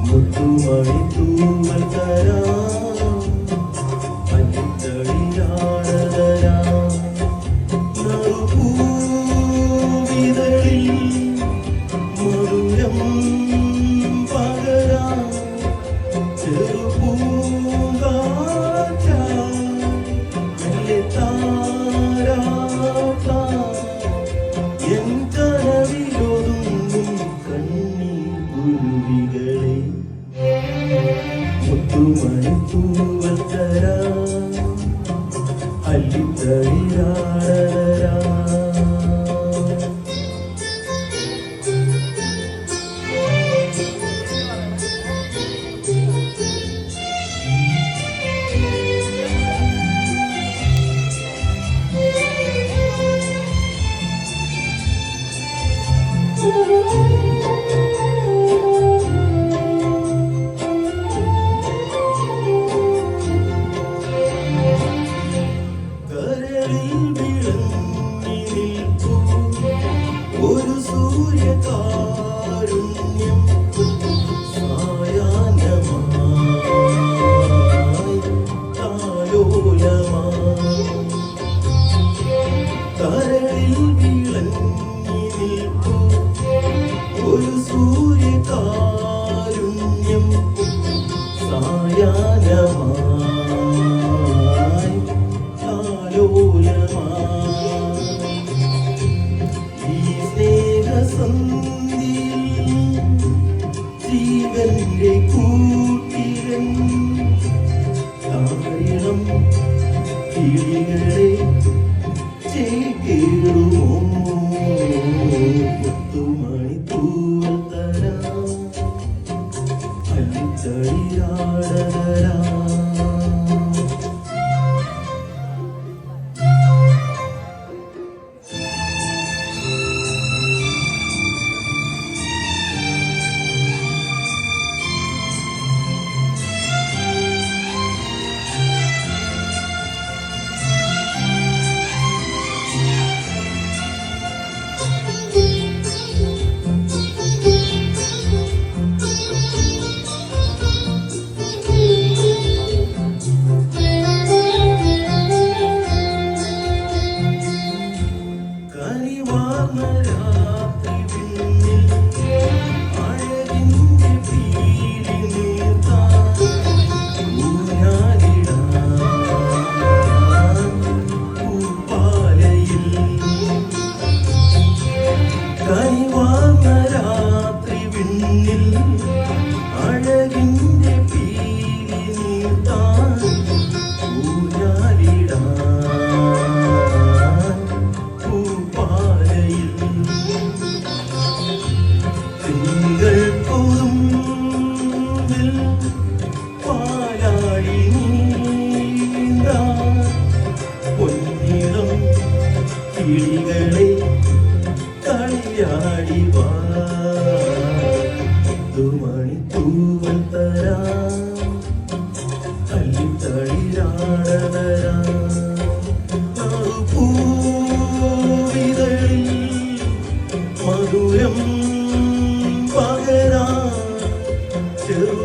മുത്തുമണി തൂവൽ തരാം അല്ലിത്തളിരാടതരാം നറുപൂവിതളിൽ മധുരം പകരാം ചെറുപൂങ്കാറ്റ താരാട്ടാം എൻ കനവിലൊതുങ്ങും കണ്ണീർ കുരുവികളെ മുത്തുമണി തൂവൽ തരാം അല്ലിത്തളിരാടതരാം ഒരു സൂര്യകാരുണ്യം സായാഹ്നമായി താലോലമായി കരളിൽ വിളങ്ങി നിൽപ്പൂ ഒരു സൂര്യകാരുണ്യം സായാഹ്നമായി താലോലമായി ജീവന്റെ കൂട്ടിരൻ താരിളം കിളികളെ ചേക്കേറുമോ മുത്തുമണി തൂവൽ തരാം അല്ലിത്തളിരാടതരാം രാത്രി വിണ്ണിൽ അഴകിന്റെ പീലി നീർത്താൻ ഊഞ്ഞാലിടാൻ പൂപ്പാലയിൽ തിങ്കൾ കൊതുമ്പിൽ പാലാടി നീന്താൻ പൊന്നിളം കിളികളെ കളിയാടി വാ മുത്തുമണി തൂവൽ തരാം അല്ലിത്തളിരാടതരാം പൂവിതളിൽ മധുരം പകരാം ചെറു